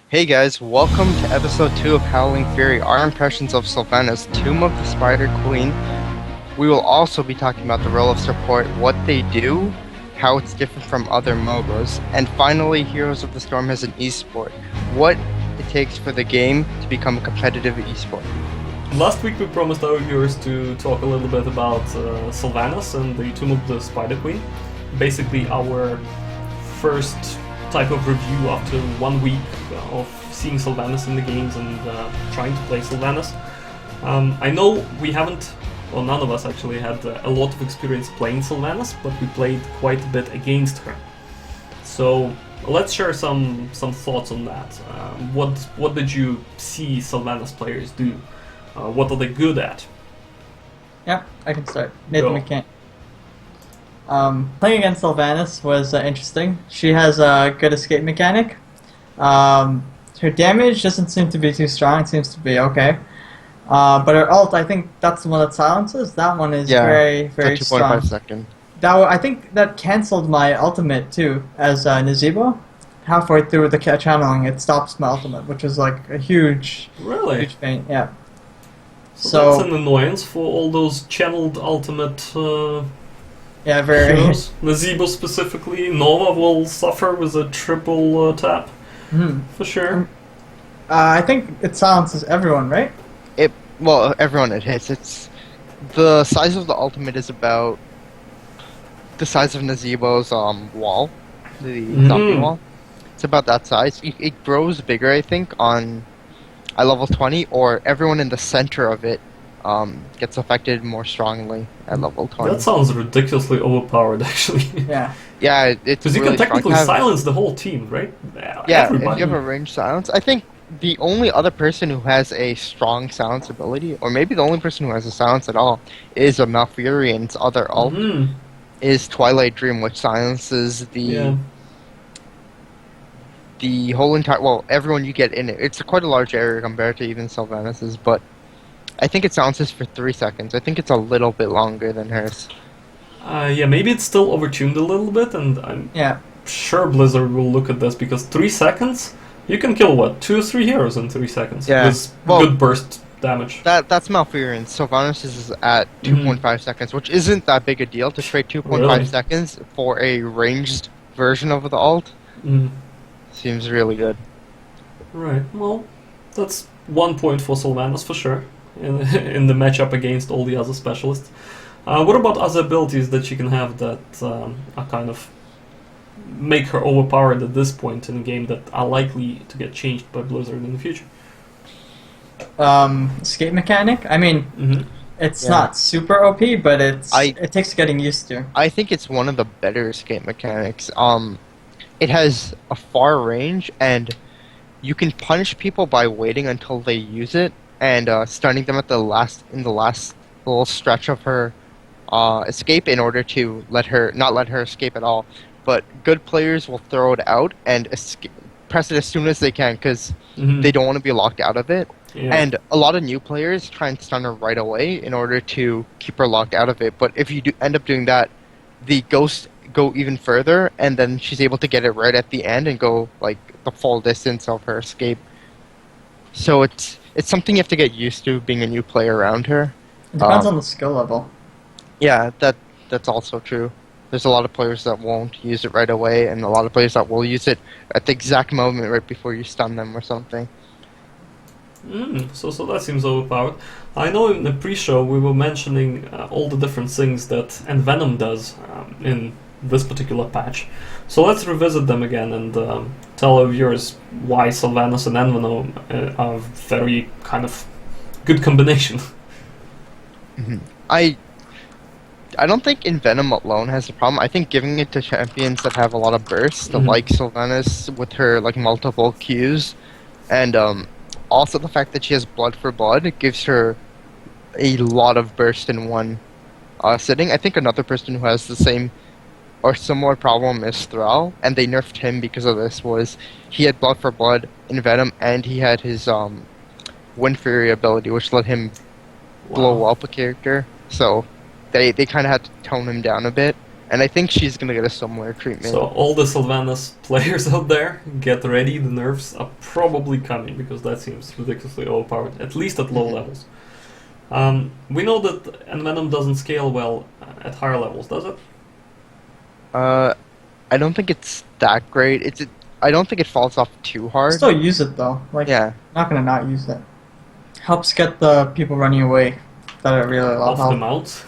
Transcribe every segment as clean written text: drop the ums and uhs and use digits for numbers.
Hey guys, welcome to episode 2 of Howling Fury, our impressions of Sylvanas, Tomb of the Spider Queen. We will also be talking about the role of support, what they do, how it's different from other MOBAs, and finally, Heroes of the Storm has an esport, what it takes for the game to become a competitive esport. Last week we promised our viewers to talk a little bit about Sylvanas and the Tomb of the Spider Queen. Basically our first type of review after 1 week of seeing Sylvanas in the games and trying to play Sylvanas. I know we haven't, or none of us actually had a lot of experience playing Sylvanas, but we played quite a bit against her. So let's share some thoughts on that. What did you see Sylvanas players do? What are they good at? Yeah, I can start. Nathan Go. McCann. Playing against Sylvanas was interesting. She has a good escape mechanic. Her damage doesn't seem to be too strong. It seems to be okay. But her ult, I think that's the one that silences. That one is very, very it's a strong. 2.5 second. I think that cancelled my ultimate too as Nazeebo. Halfway through the channeling, it stops my ultimate, which is like a huge Really? pain. Yeah. So that's an annoyance for all those channeled ultimate yeah, very. heroes. Nazeebo specifically, Nova will suffer with a triple tap, for sure. I think it silences everyone, right? Well, everyone it hits. It's the size of the ultimate is about the size of Nazeebo's wall, the zombie wall. It's about that size. It grows bigger, I think, on level 20, or everyone in the center of it gets affected more strongly at level 20. That sounds ridiculously overpowered, actually. Yeah. Yeah, it's Because you really can technically strong. silence the whole team, right? Yeah, Everybody. if you have a ranged silence, I think the only other person who has a strong silence ability, or maybe the only person who has a silence at all, is a Malfurion's other ult, is Twilight Dream, which silences the whole entire, well, everyone you get in it. It's quite a large area compared to even Sylvanas's, but I think it silences for 3 seconds. I think it's a little bit longer than hers. Yeah, maybe it's still overtuned a little bit, and I'm sure Blizzard will look at this, because 3 seconds, you can kill, what, 2 or 3 heroes in 3 seconds with good burst damage. That's Malfurion. Sylvanas is at 2.5 seconds, which isn't that big a deal to trade 2.5 seconds for a ranged version of the ult. Seems really good. Right, well, that's 1 point for Sylvanas for sure, in the matchup against all the other specialists. What about other abilities that she can have that are kind of make her overpowered at this point in the game that are likely to get changed by Blizzard in the future? Escape mechanic. I mean, it's not super OP, but it takes getting used to. I think it's one of the better escape mechanics. It has a far range, and you can punish people by waiting until they use it and stunning them at the last little stretch of her escape in order to not let her escape at all. But good players will throw it out and press it as soon as they can, because they don't want to be locked out of it. Yeah. And a lot of new players try and stun her right away in order to keep her locked out of it. But if you end up doing that, the ghosts go even further, and then she's able to get it right at the end and go like the full distance of her escape. So it's something you have to get used to, being a new player around her. It depends on the skill level. Yeah, that's also true. There's a lot of players that won't use it right away, and a lot of players that will use it at the exact moment right before you stun them or something. So that seems overpowered. I know in the pre-show we were mentioning all the different things that Envenom does in this particular patch. So let's revisit them again and tell our viewers why Sylvanas and Envenom are very kind of good combination. I don't think Envenom alone has a problem. I think giving it to champions that have a lot of bursts, like Sylvanas with her like multiple Qs, and also the fact that she has blood for blood, it gives her a lot of burst in one sitting. I think another person who has the same or similar problem is Thrall, and they nerfed him because of this. Was he had blood for blood in Venom, and he had his Wind Fury ability, which let him blow up a character. So they kind of had to tone him down a bit. and I think she's gonna get a similar treatment. So all the Sylvanas players out there, get ready. The nerfs are probably coming because that seems ridiculously overpowered, at least at low levels. We know that Envenom doesn't scale well at higher levels, does it? I don't think it's that great. I don't think it falls off too hard. Still use it though. Like, Yeah. not gonna not use it. Helps get the people running away that are really low Off the health. mounts.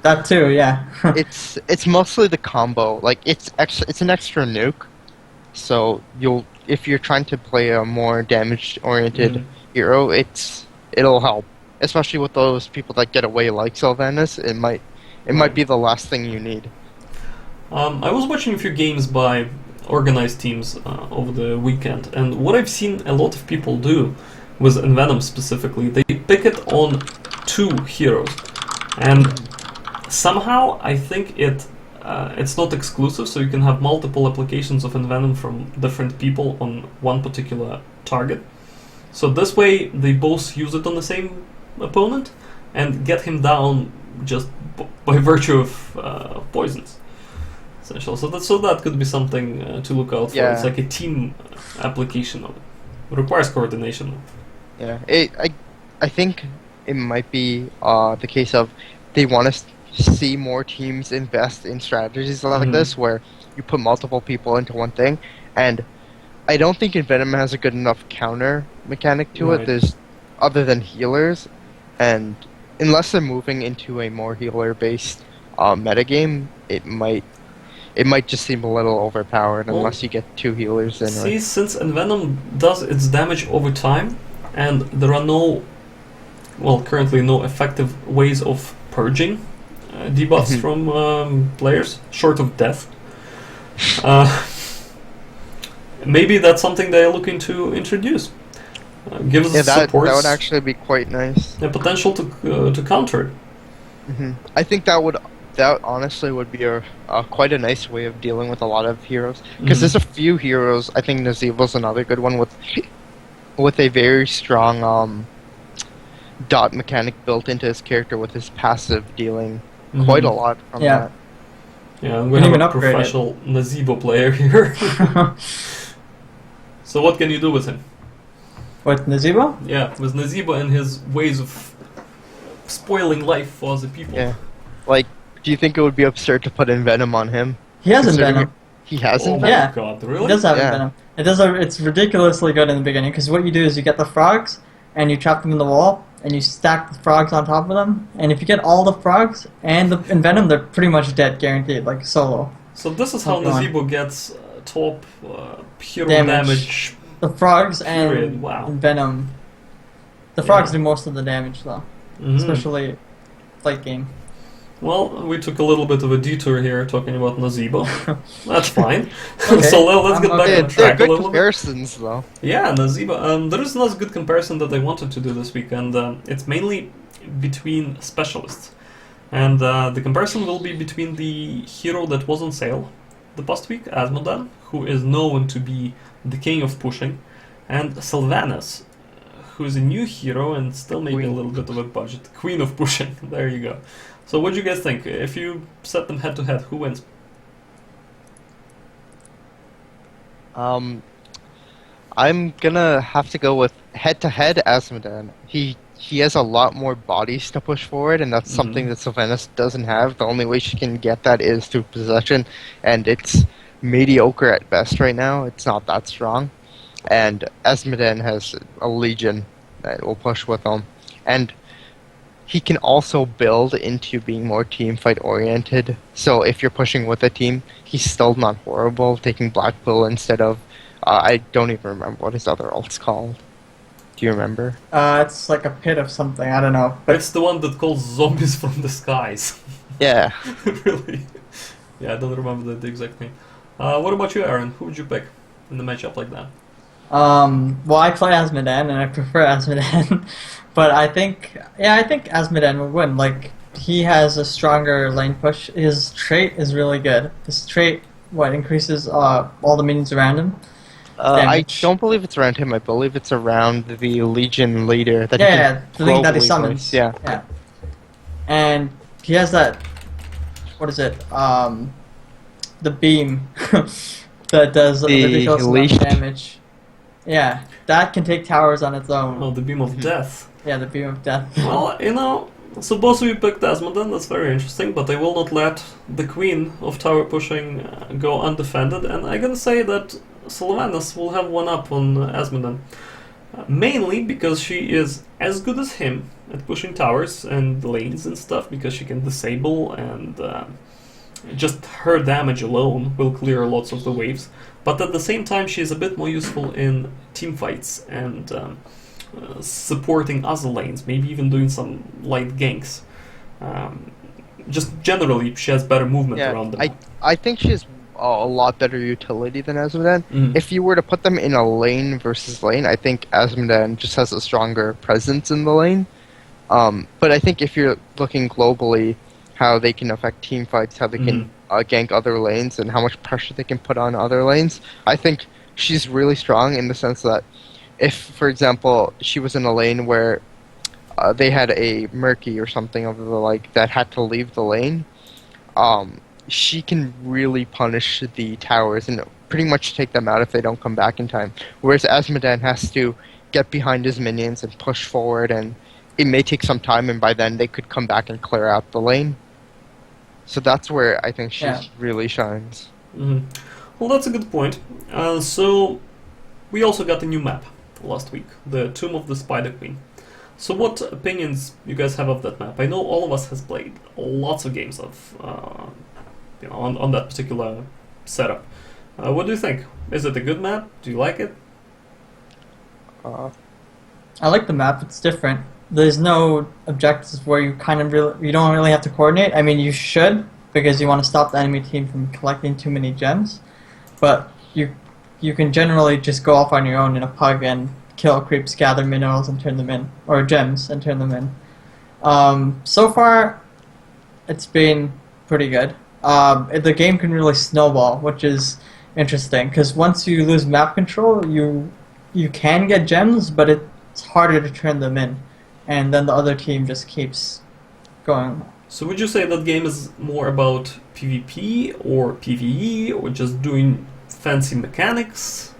That too, yeah. It's mostly the combo. Like it's an extra nuke. So if you're trying to play a more damage oriented hero, it'll help. Especially with those people that get away like Sylvanas, it might be the last thing you need. I was watching a few games by organized teams over the weekend, and what I've seen a lot of people do with Envenom specifically, they pick it on 2 heroes, and somehow I think it's not exclusive, so you can have multiple applications of Envenom from different people on one particular target. So this way they both use it on the same opponent and get him down just by virtue of poisons. Essential. So that could be something to look out for. Yeah. It's like a team application of it. It requires coordination. Yeah. I think it might be the case of they want to see more teams invest in strategies like this, where you put multiple people into one thing, and I don't think Envenom has a good enough counter mechanic to it. There's other than healers, and unless they're moving into a more healer-based metagame, it might just seem a little overpowered unless you get 2 healers in. See, since Envenom does its damage over time, and there are currently no effective ways of purging debuffs from players, short of death. Maybe that's something they're looking to introduce. Gives that supports would actually be quite nice. the potential to counter it. I think that honestly would be quite a nice way of dealing with a lot of heroes. Because there's a few heroes. I think Nazeebo's another good one with a very strong dot mechanic built into his character, with his passive dealing quite a lot from that. Yeah, we have a professional Nazeebo player here. So what can you do with him? What, Nazeebo? Yeah, with Nazeebo and his ways of spoiling life for other people. Yeah. Like, do you think it would be absurd to put Envenom on him? He has Envenom. He has Oh Envenom? my Yeah. god, really? He does have Envenom. It's ridiculously good in the beginning, because what you do is you get the frogs, and you trap them in the wall, and you stack the frogs on top of them, and if you get all the frogs and the Envenom, they're pretty much dead, guaranteed, like solo. So this is how Nazeebo gets top hero Damage. damage. The frogs Period. and Wow. Venom. The frogs do most of the damage, though. Especially late game. Well, we took a little bit of a detour here talking about Nazeebo. That's fine. Okay. So let's get back on They're track a good little bit. comparisons, though. Yeah, Nazeebo. There is not a good comparison that I wanted to do this week, and it's mainly between specialists. And the comparison will be between the hero that was on sale the past week, Asmodan, who is known to be the king of pushing, and Sylvanas, who is a new hero and still maybe a little bit of a budget. Queen of pushing. There you go. So what do you guys think? If you set them head to head, who wins? I'm gonna have to go with head-to-head Asmodan. He has a lot more bodies to push forward, and that's something that Sylvanas doesn't have. The only way she can get that is through possession, and it's mediocre at best right now. It's not that strong. And Asmodan has a legion that will push with him. And he can also build into being more team fight oriented. So if you're pushing with a team, he's still not horrible, taking Black Pill instead of I don't even remember what his other ult's called. Do you remember? It's like a pit of something, I don't know. But It's the one that calls zombies from the skies. Yeah. Really? Yeah, I don't remember the exact name. What about you, Aaron? Who would you pick in the matchup like that? well, I play Asmodan, and I prefer Asmodan. But I think Asmodan would win. Like, he has a stronger lane push. His trait is really good. His trait, increases all the minions around him. I don't believe it's around him. I believe it's around the Legion leader that the thing that he globally summons. voice. Yeah. And he has that what is it? The beam that does a The ridiculous amount leash. of damage. Yeah, that can take towers on its own. Oh, the beam of death. Yeah, the beam of death. Well, you know, so both of you picked Asmodee, that's very interesting, but I will not let the queen of tower pushing go undefended, and I gotta say that Sylvanas will have one up on Asmodee. Mainly because she is as good as him at pushing towers and lanes and stuff, because she can disable, and just her damage alone will clear lots of the waves. But at the same time, she is a bit more useful in team fights and supporting other lanes, maybe even doing some light ganks. Just generally, she has better movement around them. I think she has a lot better utility than Asmodee. Mm. If you were to put them in a lane versus lane, I think Asmodee just has a stronger presence in the lane. But I think if you're looking globally, how they can affect team fights, how they can gank other lanes, and how much pressure they can put on other lanes, I think she's really strong in the sense that if, for example, she was in a lane where they had a Murky or something of the like that had to leave the lane, she can really punish the towers and pretty much take them out if they don't come back in time. Whereas Asmodee has to get behind his minions and push forward, and it may take some time, and by then they could come back and clear out the lane. So that's where I think she really shines. Mm-hmm. Well, that's a good point. So we also got a new map last week, the Tomb of the Spider Queen. So what opinions you guys have of that map? I know all of us has played lots of games of on that particular setup. What do you think? Is it a good map? Do you like it? I like the map. It's different. There's no objectives where you you don't really have to coordinate. I mean, you should, because you want to stop the enemy team from collecting too many gems. But you can generally just go off on your own in a pug and kill creeps, gather minerals and turn them in, or gems and turn them in. So far, it's been pretty good. The game can really snowball, which is interesting, because once you lose map control, you can get gems, but it's harder to turn them in, and then the other team just keeps going. So would you say that game is more about PvP or PvE, or just doing fancy mechanics?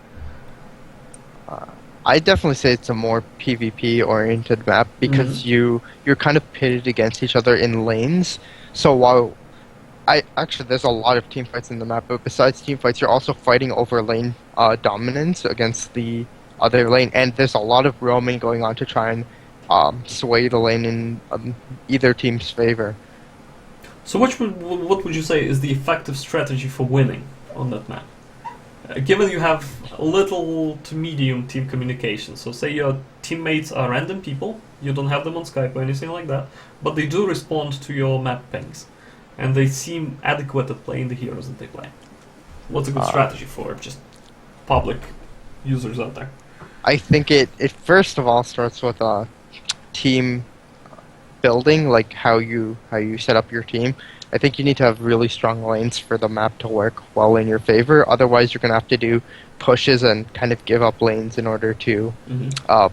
I definitely say it's a more PvP-oriented map because you're kind of pitted against each other in lanes. So while there's a lot of team fights in the map, but besides team fights, you're also fighting over lane dominance against the other lane, and there's a lot of roaming going on to try and sway the lane in either team's favor. So what would you say is the effective strategy for winning on that map? Given you have little to medium team communication, so say your teammates are random people, you don't have them on Skype or anything like that, but they do respond to your map pings, and they seem adequate at playing the heroes that they play. What's a good strategy for just public users out there? I think it first of all starts with team building, like how you set up your team. I think you need to have really strong lanes for the map to work well in your favor. Otherwise, you're going to have to do pushes and kind of give up lanes in order to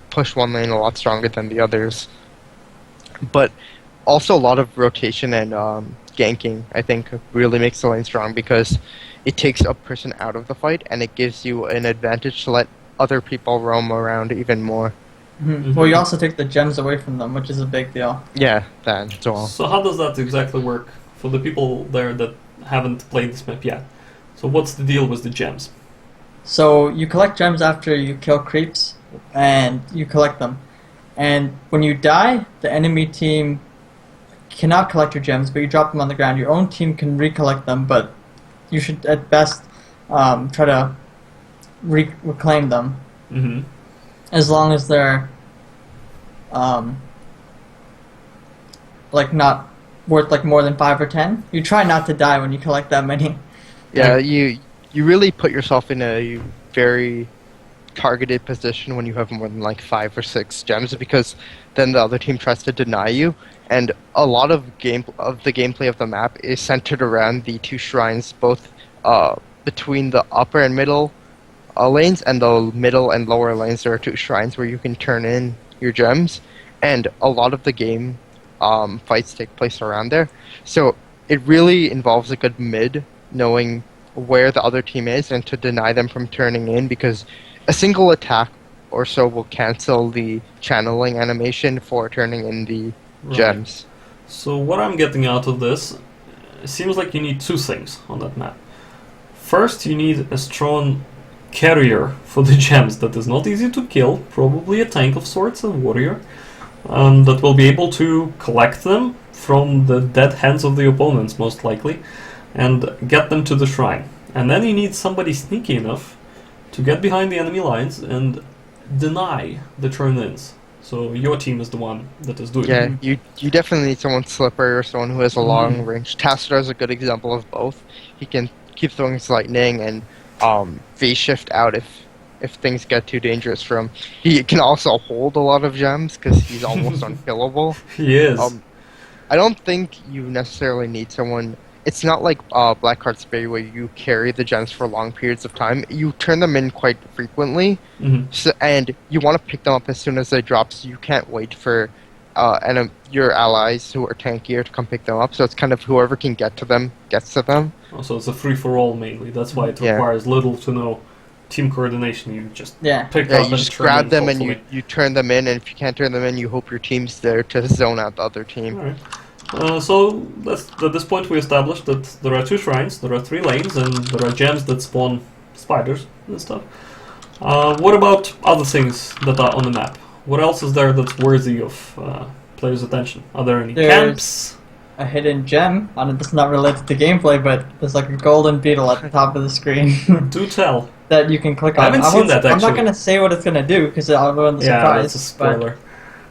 push one lane a lot stronger than the others. But also a lot of rotation and ganking, I think, really makes the lane strong because it takes a person out of the fight and it gives you an advantage to let other people roam around even more. Well, you also take the gems away from them, which is a big deal. Yeah, that as well. So how does that exactly work for the people there that haven't played this map yet? So what's the deal with the gems? So you collect gems after you kill creeps, and you collect them. And when you die, the enemy team cannot collect your gems, but you drop them on the ground. Your own team can recollect them, but you should at best try to reclaim them. As long as they're not worth more than 5 or 10. You try not to die when you collect that many. Yeah, you really put yourself in a very targeted position when you have more than 5 or 6 gems, because then the other team tries to deny you, and a lot of the gameplay of the map is centered around the 2 shrines, both between the upper and middle lanes, and the middle and lower lanes. There are 2 shrines where you can turn in your gems, and a lot of the game fights take place around there. So it really involves a good mid, knowing where the other team is and to deny them from turning in, because a single attack or so will cancel the channeling animation for turning in the Right. gems. So what I'm getting out of this, it seems like you need two things on that map. First, you need a strong carrier for the gems that is not easy to kill, probably a tank of sorts, a warrior, that will be able to collect them from the dead hands of the opponents, most likely, and get them to the shrine. And then you need somebody sneaky enough to get behind the enemy lines and deny the turn-ins. So your team is the one that is doing Yeah, it. you definitely need someone slippery or someone who has a long Mhm. range. Tassadar is a good example of both. He can keep throwing his lightning and phase shift out if things get too dangerous for him. He can also hold a lot of gems because he's almost unkillable. He is. I don't think you necessarily need someone. It's not like Blackheart's Bay where you carry the gems for long periods of time. You turn them in quite frequently, Mhm. so, and you want to pick them up as soon as they drop. So you can't wait for your allies who are tankier to come pick them up. So it's kind of whoever can get to them gets to them. So it's a free-for-all mainly. That's why it Yeah. requires little to no team coordination. You just Yeah. pick Yeah, up you and just turn grab in, them and hopefully. you turn them in, and if you can't turn them in, you hope your team's there to zone out the other team. Alright. So at this point we established that there are two shrines, there are 3 lanes, and there are gems that spawn spiders and stuff. What about other things that are on the map? What else is there that's worthy of players' attention? Are there any There's- camps? A hidden gem, and it's not related to gameplay, but there's like a golden beetle at the top of the screen Do tell. that you can click on. I haven't seen won't- that, I'm actually. not going to say what it's going to do because I'll ruin the Yeah, surprise. that's a but spoiler.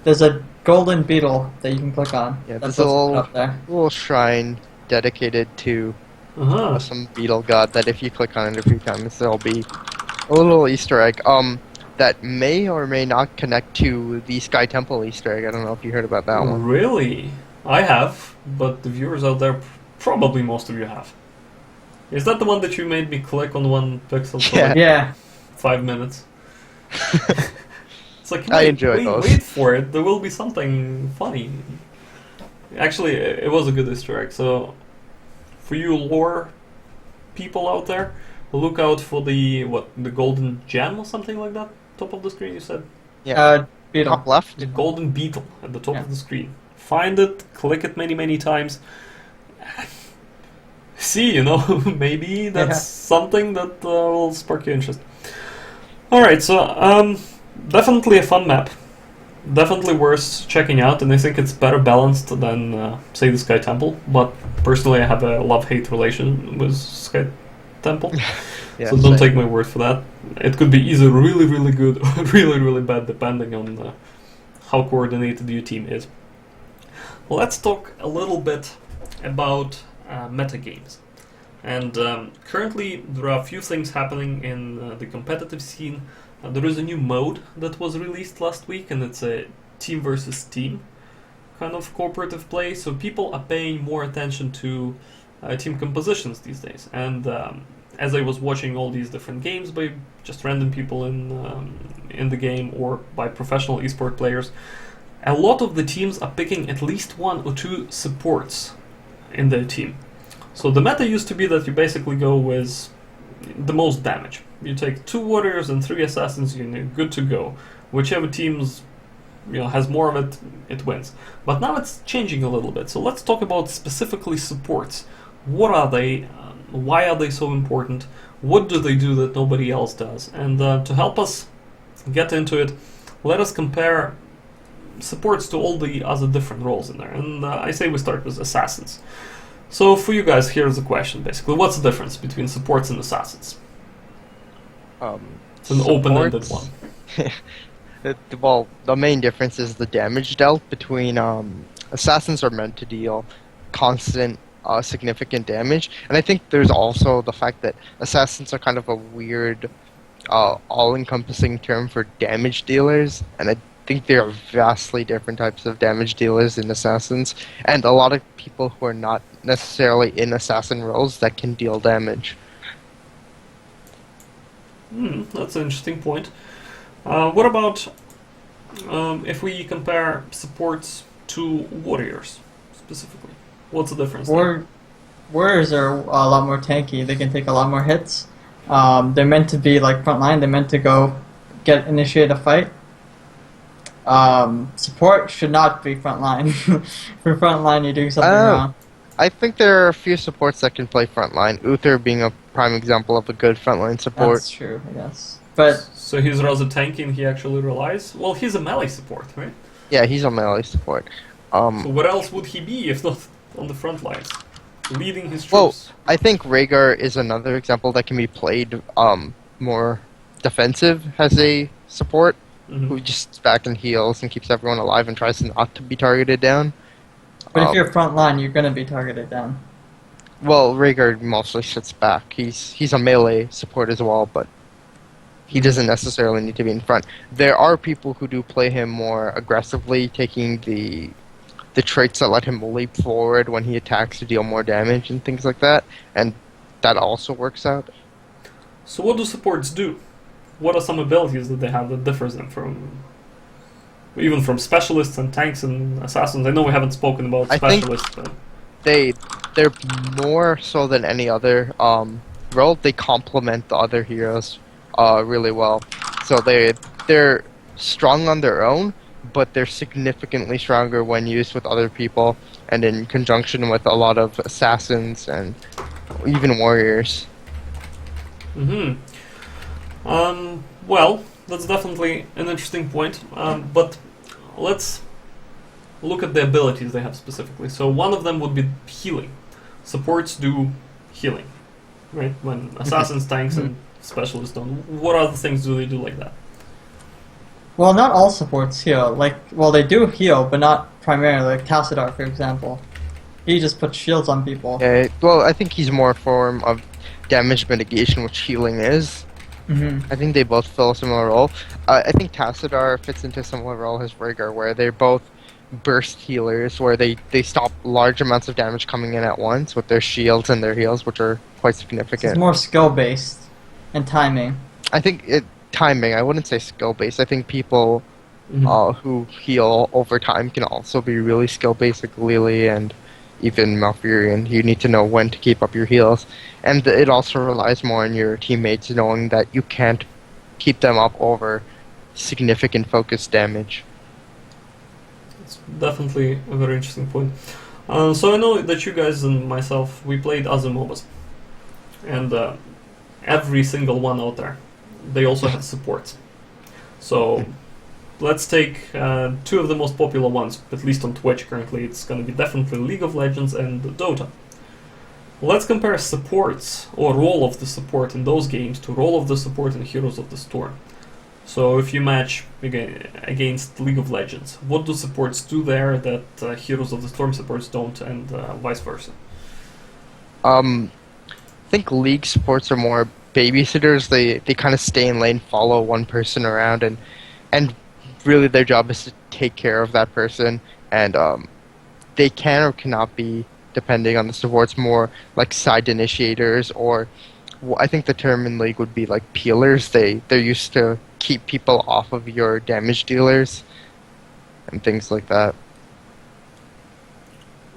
there's a golden beetle that you can click on. Yeah, That's there's a what's little, up there. little shrine dedicated to Uh-huh. some beetle god that if you click on it a few times, there'll be a little Easter egg. That may or may not connect to the Sky Temple Easter egg. I don't know if you heard about that one. Really? I have, but the viewers out there, probably most of you have. Is that the one that you made me click on one pixel for Yeah. like Yeah. 5 minutes? It's like, I wait, enjoy wait, those. wait for it, there will be something funny. Actually, it was a good Easter egg, so for you lore people out there, look out for the golden gem or something like that, top of the screen you said? Yeah, Beetle. top left. The golden beetle at the top Yeah. of the screen. Find it, click it many times. See, maybe that's Yeah. something that will spark your interest. Alright, so definitely a fun map. Definitely worth checking out, and I think it's better balanced than, say, the Sky Temple. But personally, I have a love-hate relation with Sky Temple. Yeah, So don't same. take my word for that. It could be either really good or really bad, depending on how coordinated your team is. Let's talk a little bit about meta games. And currently, there are a few things happening in the competitive scene. There is a new mode that was released last week, and it's a team versus team kind of cooperative play. So people are paying more attention to team compositions these days. And as I was watching all these different games by just random people in the game or by professional esport players, a lot of the teams are picking at least 1 or 2 supports in their team. So the meta used to be that you basically go with the most damage. You take 2 warriors and 3 assassins, you're good to go. Whichever teams has more of it, it wins. But now it's changing a little bit. So let's talk about specifically supports. What are they? Why are they so important? What do they do that nobody else does? And to help us get into it, let us compare supports to all the other different roles in there. And I say we start with assassins. So for you guys, here's the question basically. What's the difference between supports and assassins? It's an open-ended one. Well, the main difference is the damage dealt between assassins are meant to deal constant, significant damage, and I think there's also the fact that assassins are kind of a weird, all-encompassing term for damage dealers, and I think there are vastly different types of damage dealers in assassins, and a lot of people who are not necessarily in assassin roles that can deal damage. That's an interesting point. What about if we compare supports to warriors specifically? What's the difference? there? warriors are a lot more tanky. They can take a lot more hits. They're meant to be like frontline. They're meant to go initiate a fight. Support should not be frontline. For frontline, you're doing something wrong. I think there are a few supports that can play frontline. Uther being a prime example of a good frontline support. That's true, yes. But So he's rather tanky and he actually relies. Well, he's a melee support, right? Yeah, he's a melee support. So what else would he be if not on the front lines, leading his Well, troops? I think Rhaegar is another example that can be played more defensive as a support, who just sits back and heals and keeps everyone alive and tries not to be targeted down. if you're frontline, you're gonna be targeted down. Well, Rhaegar mostly sits back. He's a melee support as well, but he doesn't necessarily need to be in front. There are people who do play him more aggressively, taking the traits that let him leap forward when he attacks to deal more damage and things like that, and that also works out. So what do supports do? What are some abilities that they have that differs them from even from specialists and tanks and assassins? I know we haven't spoken about I think specialists, but They're more so than any other role. They complement the other heroes really well. So they're strong on their own, but they're significantly stronger when used with other people and in conjunction with a lot of assassins and even warriors. Well, that's definitely an interesting point. But let's look at the abilities they have specifically. So one of them would be healing. Supports do healing, right? When assassins, tanks, and specialists don't. What other things do they do like that? Well, not all supports heal. They do heal, but not primarily. Like Tassadar, for example. He just puts shields on people. Well, I think he's more a form of damage mitigation, which healing is. I think they both fill a similar role. I think Tassadar fits into a similar role as Rhaegar, where they're both burst healers, where they stop large amounts of damage coming in at once with their shields and their heals, which are quite significant. It's more skill-based and timing. I think timing, I wouldn't say skill-based. I think people who heal over time can also be really skill-based, like Lily and even Malfurion. You need to know when to keep up your heals. And it also relies more on your teammates knowing that you can't keep them up over significant focus damage. It's definitely a very interesting point. So I know that you guys and myself, we played other MOBAs. And every single one out there, they also had supports. So let's take two of the most popular ones, at least on Twitch currently. It's going to be definitely League of Legends and Dota. Let's compare supports, or role of the support in those games, to role of the support in Heroes of the Storm. So if you match against League of Legends, what do supports do there that Heroes of the Storm supports don't, and vice versa? I think League supports are more babysitters. They kind of stay in lane, follow one person around, and really their job is to take care of that person, and they can or cannot be, depending on the supports, more like side initiators, or I think the term in League would be like peelers. They're used to keep people off of your damage dealers and things like that.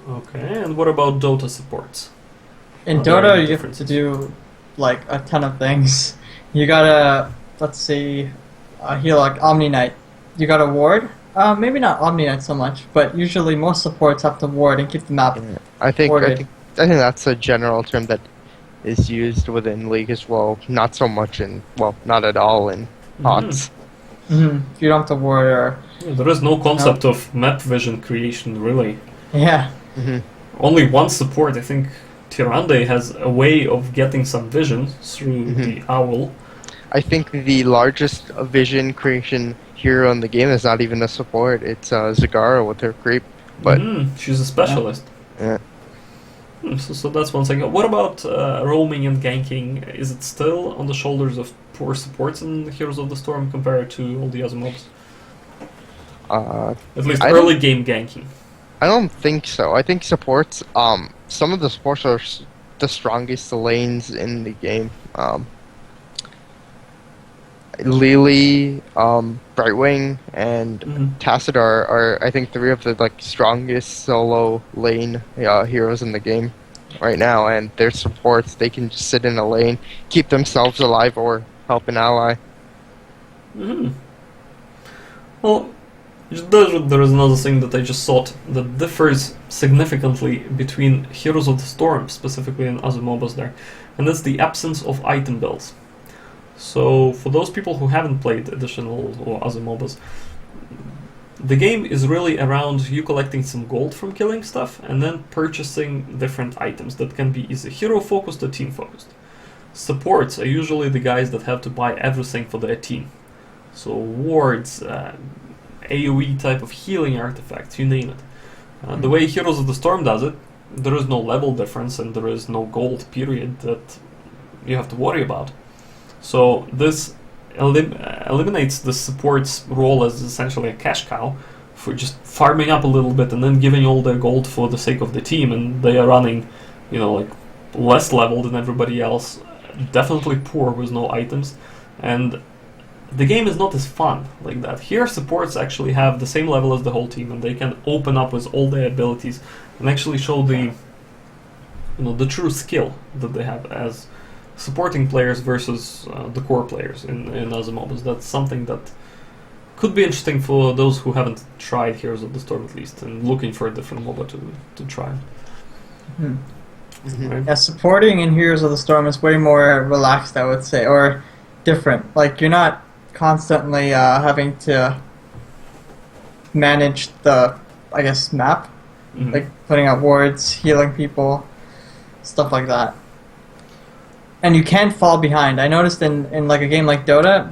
Okay, and what about Dota supports? In Are there Dota, any you have differences? to do like a ton of things. You gotta, let's see, heal like Omni Knight. You gotta ward. Maybe not Omni Knight so much, but usually most supports have to ward and keep the map. I think warded. that's a general term that is used within League as well. Not so much not at all in HOTS. If you don't have to ward or There is no concept of map vision creation, really. yeah. Only one support, I think Tyrande has a way of getting some vision through the owl. I think the largest vision creation hero in the game is not even a support. It's Zagara with her creep. But She's a specialist. yeah. So that's one thing. What about roaming and ganking? Is it still on the shoulders of poor supports in Heroes of the Storm compared to all the other mobs? At least I early game ganking. I don't think so. I think supports, some of the supports are the strongest lanes in the game. Lily, Brightwing, and Tassadar are, I think, three of the strongest solo lane heroes in the game. right now, and their supports, they can just sit in a lane, keep themselves alive, or help an ally. Hmm. Well, there is another thing that I just thought that differs significantly between Heroes of the Storm, specifically and other MOBAs there, and that's the absence of item builds. So, for those people who haven't played additional or other MOBAs, the game is really around you collecting some gold from killing stuff and then purchasing different items that can be either hero focused or team focused. Supports are usually the guys that have to buy everything for their team. So wards, AoE type of healing artifacts, you name it. The way Heroes of the Storm does it, there is no level difference and there is no gold period that you have to worry about. So this eliminates the support's role as essentially a cash cow for just farming up a little bit and then giving all their gold for the sake of the team, and they are running, like less level than everybody else, definitely poor with no items, and the game is not as fun like that. Here supports actually have the same level as the whole team, and they can open up with all their abilities and actually show the true skill that they have as supporting players versus the core players in other MOBAs. That's something that could be interesting for those who haven't tried Heroes of the Storm at least, and looking for a different MOBA to try. Right? Yeah, supporting in Heroes of the Storm is way more relaxed, I would say, or different. Like, you're not constantly having to manage the, I guess, map. Like putting out wards, healing people, stuff like that. And you can't fall behind. I noticed in like a game like Dota,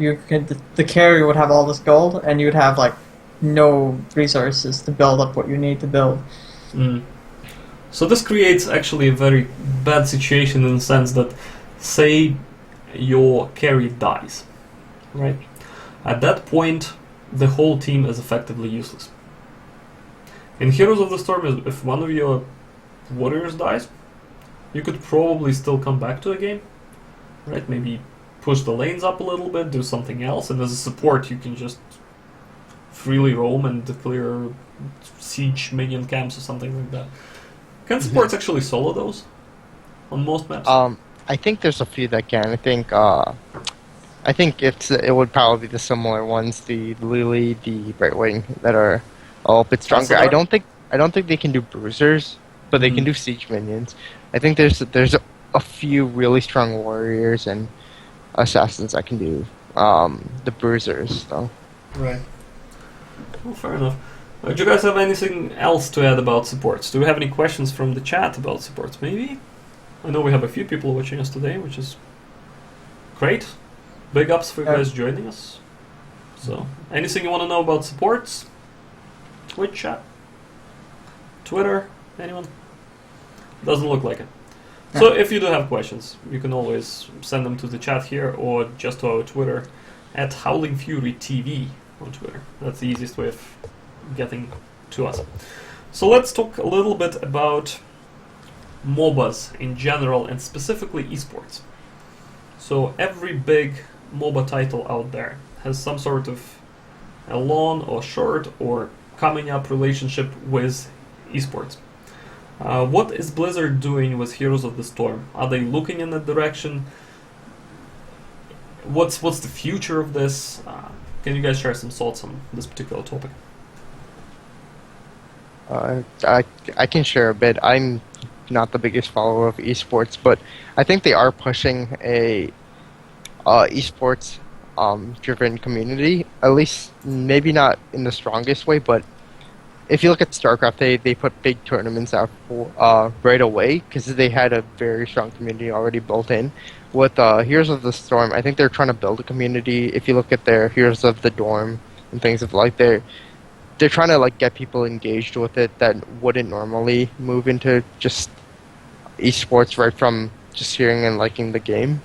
the carry would have all this gold, and you would have like no resources to build up what you need to build. So this creates actually a very bad situation in the sense that, say, your carry dies, right? At that point, the whole team is effectively useless. In Heroes of the Storm, if one of your warriors dies, you could probably still come back to a game. Right, maybe push the lanes up a little bit, do something else, and as a support you can just freely roam and clear siege minion camps or something like that. Can supports actually solo those on most maps? I think there's a few that can. I think it would probably be the similar ones, the Lily, the Brightwing, that are a bit stronger. I don't think they can do bruisers, but they can do siege minions. I think there's a few really strong warriors and assassins that can do the bruisers, though. Right. Well, fair enough. Do you guys have anything else to add about supports? Do we have any questions from the chat about supports? Maybe? I know we have a few people watching us today, which is great. Big ups for you guys joining us. So, anything you want to know about supports? Twitch chat? Twitter? Anyone? Doesn't look like it. So if you do have questions, you can always send them to the chat here or just to our Twitter at Howling Fury TV on Twitter. That's the easiest way of getting to us. So let's talk a little bit about MOBAs in general and specifically esports. So every big MOBA title out there has some sort of a long or short or coming up relationship with esports. What is Blizzard doing with Heroes of the Storm? Are they looking in that direction? What's the future of this? Can you guys share some thoughts on this particular topic? I can share a bit. I'm not the biggest follower of esports, but I think they are pushing a esports driven community. At least maybe not in the strongest way, but if you look at StarCraft, they put big tournaments out right away because they had a very strong community already built in. With Heroes of the Storm, I think they're trying to build a community. If you look at their Heroes of the Dorm and things of like they're trying to like get people engaged with it that wouldn't normally move into just esports right from just hearing and liking the game.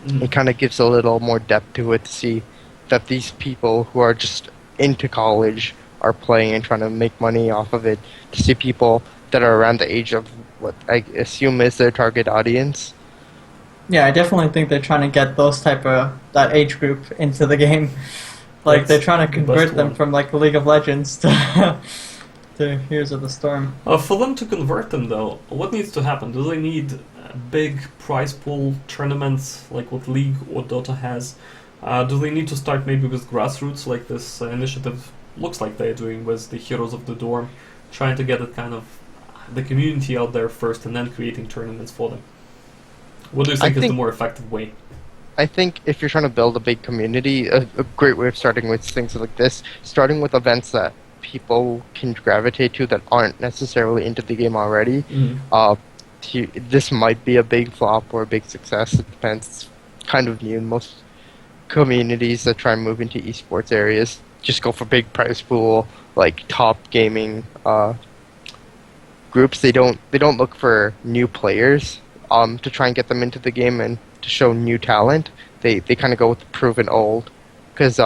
It kind of gives a little more depth to it to see that these people who are just into college are playing and trying to make money off of it, to see people that are around the age of what I assume is their target audience. Yeah, I definitely think they're trying to get that age group into the game. Like, they're trying to convert them from like League of Legends to to Heroes of the Storm. For them to convert them, though, what needs to happen? Do they need big prize pool tournaments like what League or Dota has? Do they need to start maybe with grassroots like this initiative looks like they're doing with the Heroes of the Dorm, trying to get it kind of the community out there first and then creating tournaments for them? What do you think is the more effective way? I think if you're trying to build a big community, a great way of starting with things like this, starting with events that people can gravitate to that aren't necessarily into the game already. This might be a big flop or a big success. It depends. It's kind of new in most communities that try and move into esports areas. Just go for big prize pool, like top gaming groups. They don't look for new players to try and get them into the game and to show new talent. They kind of go with the proven old, because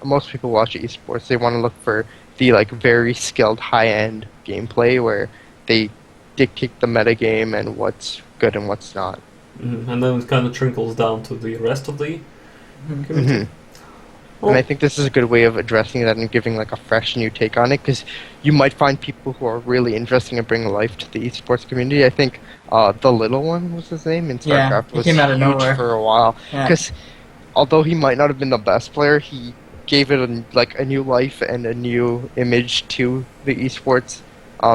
most people watch esports. They want to look for the like very skilled high end gameplay where they dictate the meta game and what's good and what's not. And then it kind of trickles down to the rest of the community. Well, and I think this is a good way of addressing that and giving like a fresh new take on it, because you might find people who are really interesting and bring life to the esports community. I think the little one was his name in StarCraft was came out of huge nowhere for a while, because although he might not have been the best player, he gave it a new life and a new image to the esports,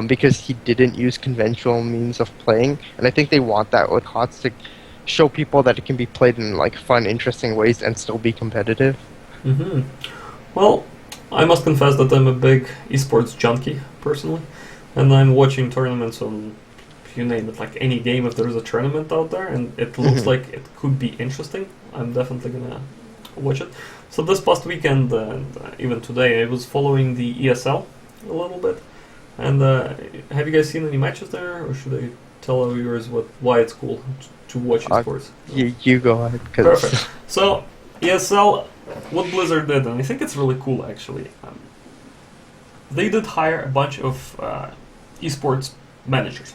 because he didn't use conventional means of playing, and I think they want that with HOTS to show people that it can be played in like fun, interesting ways and still be competitive. Well, I must confess that I'm a big esports junkie personally, and I'm watching tournaments on, you name it, like any game. If there's a tournament out there and it looks like it could be interesting, I'm definitely gonna watch it. So this past weekend and even today, I was following the ESL a little bit. And have you guys seen any matches there, or should I tell our viewers why it's cool to watch esports? You go ahead. Perfect. So ESL, what Blizzard did, and I think it's really cool actually. They did hire a bunch of esports managers.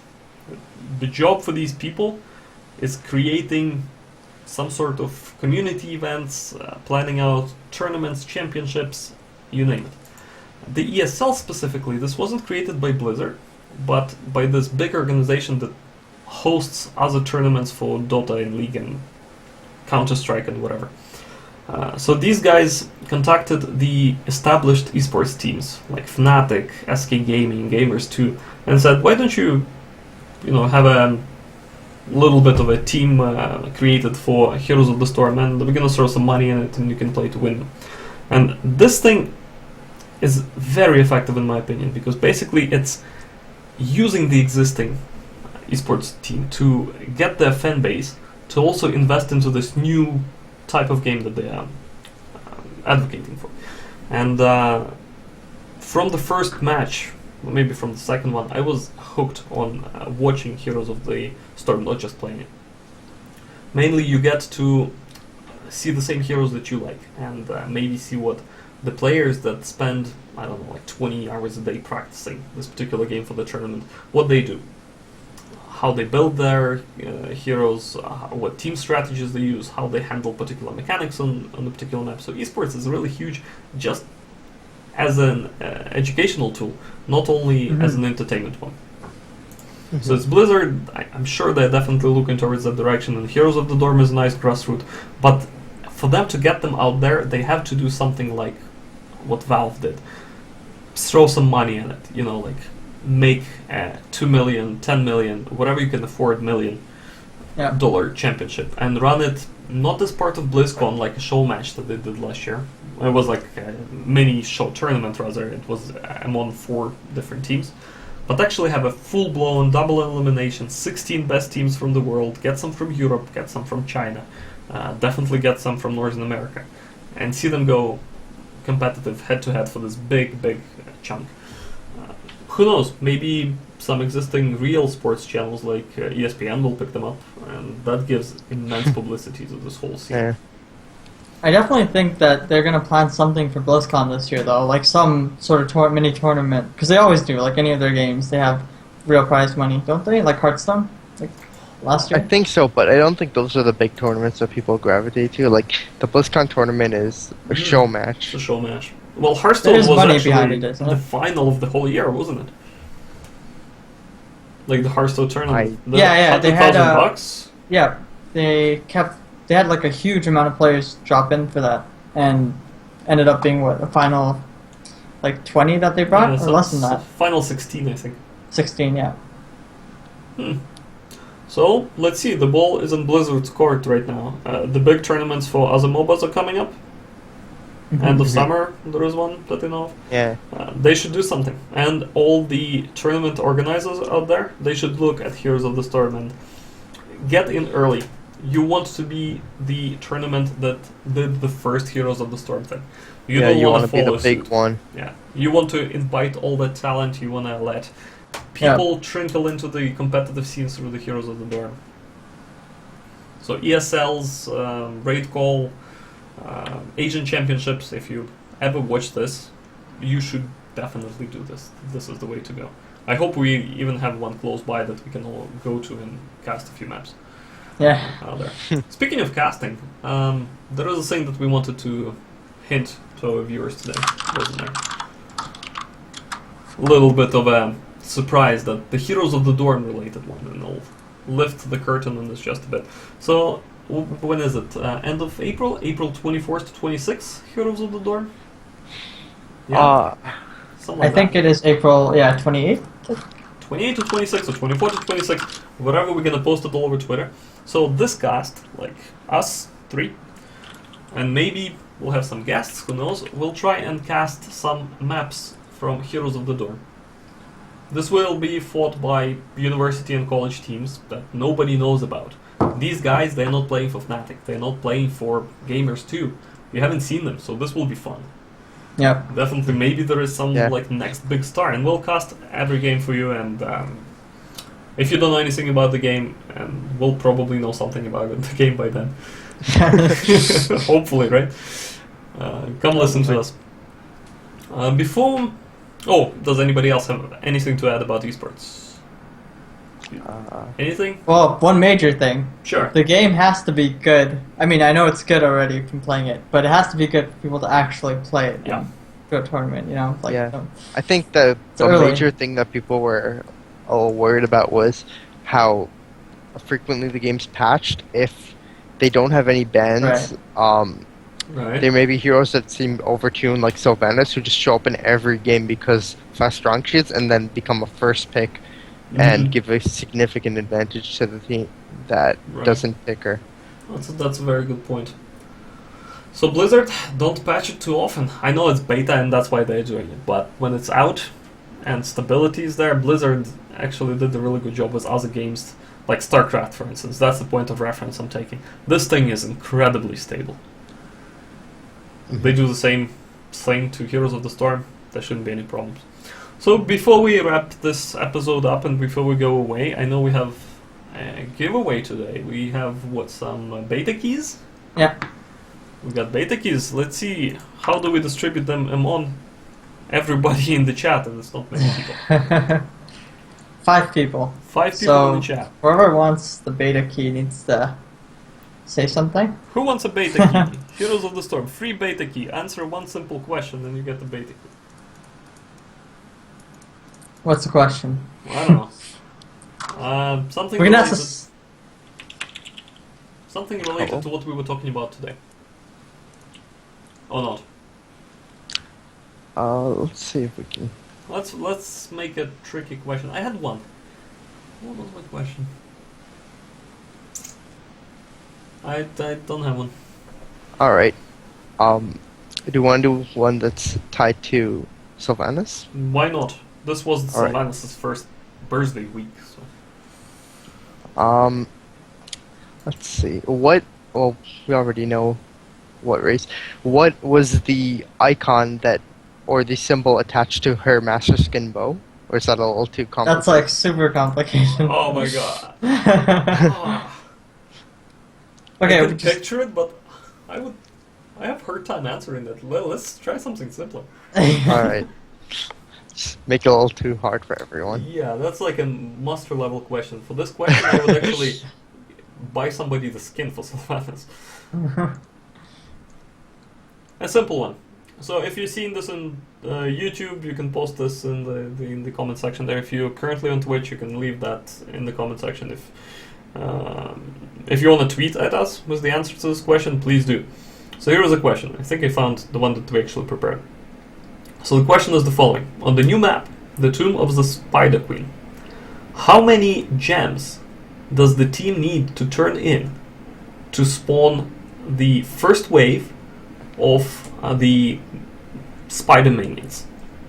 The job for these people is creating some sort of community events, planning out tournaments, championships, you name it. The ESL specifically, this wasn't created by Blizzard, but by this big organization that hosts other tournaments for Dota and League and Counter-Strike and whatever. So these guys contacted the established esports teams like Fnatic, SK Gaming, Gamers2, and said, why don't you have a little bit of a team created for Heroes of the Storm, and we're going to throw some money in it and you can play to win. And this thing is very effective in my opinion, because basically it's using the existing esports team to get their fan base to also invest into this new type of game that they are advocating for. And from the first match, or maybe from the second one, I was hooked on watching Heroes of the Storm, not just playing it. Mainly you get to see the same heroes that you like, and maybe see what the players that spend, I don't know, like 20 hours a day practicing this particular game for the tournament, what they do. How they build their heroes, what team strategies they use, how they handle particular mechanics on the particular map. So esports is really huge just as an educational tool, not only as an entertainment one. So it's Blizzard, I'm sure they're definitely looking towards that direction, and Heroes of the Dorm is a nice grassroots, but for them to get them out there, they have to do something like what Valve did. Throw some money in it, like make a 2 million, 10 million, whatever you can afford $1 million championship, and run it not as part of BlizzCon like a show match that they did last year. It was like a mini show tournament rather. It was among 4 different teams, but actually have a full-blown double elimination, 16 best teams from the world, get some from Europe, get some from China, definitely get some from Northern America, and see them go competitive head-to-head for this big chunk. Who knows, maybe some existing real sports channels like ESPN will pick them up, and that gives immense publicity to this whole scene. Yeah. I definitely think that they're going to plan something for BlizzCon this year, though, like some sort of mini tournament, because they always do, like any of their games, they have real prize money, don't they? Like Hearthstone, like last year? I think so, but I don't think those are the big tournaments that people gravitate to. Like, the BlizzCon tournament is a show match. It's a show match. Well, Hearthstone There's was money actually behind it, isn't the it? final of the whole year, wasn't it? Like the Hearthstone tournament. The Yeah, they had $100,000. yeah, they had like a huge amount of players drop in for that, and ended up being what a final like 20 that they brought, Yeah, or so less than that. Final 16, I think. 16, yeah. So let's see. The ball is in Blizzard's court right now. The big tournaments for other MOBAs are coming up. End of summer, there is one that you know of. Yeah. They should do something. And all the tournament organizers out there, they should look at Heroes of the Storm and get in early. You want to be the tournament that did the first Heroes of the Storm thing. You Yeah, don't you want want to to be follow the big suit. one. Yeah, you want to invite all that talent. You want to let people trickle into the competitive scenes through the Heroes of the Dorm. So ESLs, Raid Call, Asian Championships. If you ever watch this, you should definitely do this. This is the way to go. I hope we even have one close by that we can all go to and cast a few maps Yeah. out there. Speaking of casting, there is a thing that we wanted to hint to our viewers today, wasn't there? A little bit of a surprise that the Heroes of the Dorm related one, and I'll lift the curtain on this just a bit. So, when is it? End of April? April 24th to 26th, Heroes of the Dorm? Something I like think that. it is April 28th. 28 to 26 or 24 to 26, whatever, we're gonna post it all over Twitter. So this cast, like us three, and maybe we'll have some guests, who knows, we'll try and cast some maps from Heroes of the Dorm. This will be fought by university and college teams that nobody knows about. These guys, they're not playing for Fnatic, they're not playing for Gamers 2. You haven't seen them, so this will be fun. Yeah. Definitely, maybe there is some like next big star, and we'll cast every game for you. And if you don't know anything about the game, we'll probably know something about the game by then. Hopefully, right? Come listen to us. Does anybody else have anything to add about esports? Anything? Well, one major thing. Sure. The game has to be good. I mean, I know it's good already from playing it, but it has to be good for people to actually play it. Yeah. To a tournament, you know? Like, Yeah. you know, I think the early. major thing that people were all worried about was how frequently the game's patched. If they don't have any bans, Right. there may be heroes that seem overtuned, like Sylvanas, who just show up in every game because fast strong she is, and then become a first pick and give a significant advantage to the team that doesn't pick her. That's a very good point. So Blizzard, don't patch it too often. I know it's beta and that's why they're doing it, but when it's out and stability is there, Blizzard actually did a really good job with other games, like StarCraft, for instance. That's the point of reference I'm taking. This thing is incredibly stable. They do the same thing to Heroes of the Storm. There shouldn't be any problems. So before we wrap this episode up and before we go away, I know we have a giveaway today. We have, some beta keys? Yeah. We got beta keys. Let's see, how do we distribute them among everybody in the chat? And it's not many people. 5 people. 5 people in the chat. Whoever wants the beta key needs to say something. Who wants a beta key? Heroes of the Storm, free beta key. Answer one simple question, and you get the beta key. What's the question? I don't know. Something We're gonna related, have something related to what we were talking about today. Or not? Let's see if we can. Let's make a tricky question. I had one. What was my question? I don't have one. Alright. Do you want to do one that's tied to Sylvanas? Why not? This was All right. Sylvanas' first birthday week. So. Let's see. Well, we already know what race. What was the icon or the symbol attached to her Master Skin bow? Or is that a little too complicated? That's like super complicated. Oh my god. Oh. Okay, I could picture it, but I have a hard time answering that. Let's try something simpler. Alright. Just make it a little too hard for everyone. Yeah, that's like a master level question. For this question, I would actually buy somebody the skin for Sylvanas. A simple one. So if you're seeing this on YouTube, you can post this in the comment section there. If you're currently on Twitch, you can leave that in the comment section. If you want to tweet at us with the answer to this question, please do. So here is a question. I think I found the one that we actually prepared. So the question is the following. On the new map, the Tomb of the Spider Queen, how many gems does the team need to turn in to spawn the first wave of the spider minions?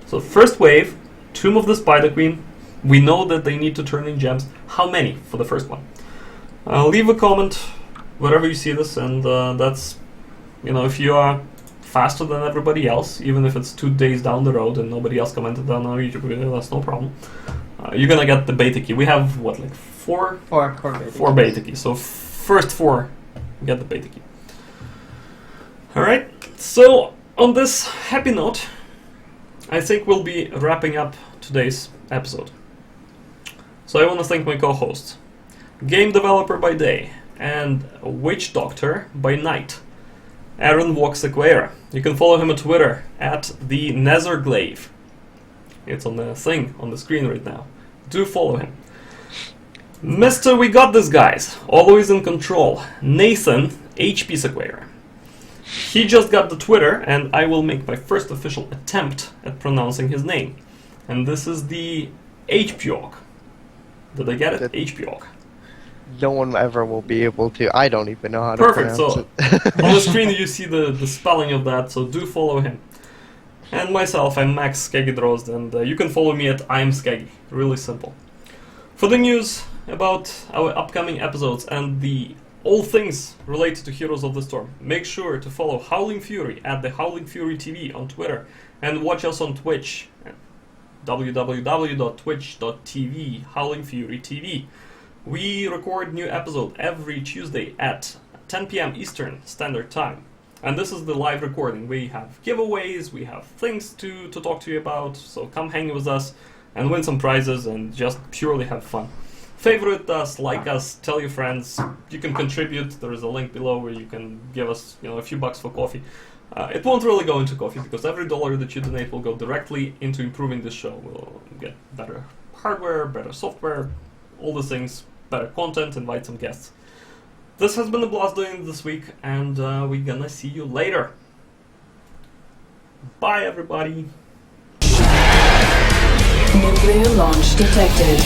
So first wave, Tomb of the Spider Queen, we know that they need to turn in gems. How many for the first one? Leave a comment wherever you see this, and that's, if you are faster than everybody else, even if it's 2 days down the road and nobody else commented on our YouTube video, that's no problem. You're gonna get the beta key. We have what, like four beta keys. So first 4 get the beta key. Alright, so on this happy note, I think we'll be wrapping up today's episode. So I want to thank my co-hosts, game developer by day and witch doctor by night, Aaron Voxequera. You can follow him on Twitter at the Netherglaive. It's on the thing on the screen right now. Do follow him. Mr. We Got This Guys, always in control, Nathan HP Sequeira. He just got the Twitter, and I will make my first official attempt at pronouncing his name. And this is the HPOG. Did I get it? HPOG. No one ever will be able to. I don't even know how to Perfect, pronounce so it. on the screen you see the spelling of that, so do follow him. And myself, I'm Max Skeggy and you can follow me at I'm Skeggy. Really simple. For the news about our upcoming episodes and all things related to Heroes of the Storm, make sure to follow Howling Fury at the Howling Fury TV on Twitter and watch us on Twitch, www.twitch.tv Howling Fury TV. We record new episode every Tuesday at 10 p.m. Eastern Standard Time. And this is the live recording. We have giveaways, we have things to talk to you about, so come hang with us and win some prizes and just purely have fun. Favorite us, like us, tell your friends. You can contribute. There is a link below where you can give us, a few bucks for coffee. It won't really go into coffee because every dollar that you donate will go directly into improving the show. We'll get better hardware, better software, all the things, better content, invite some guests. This has been a blast doing this week, and we're gonna see you later. Bye, everybody. Nuclear launch detected.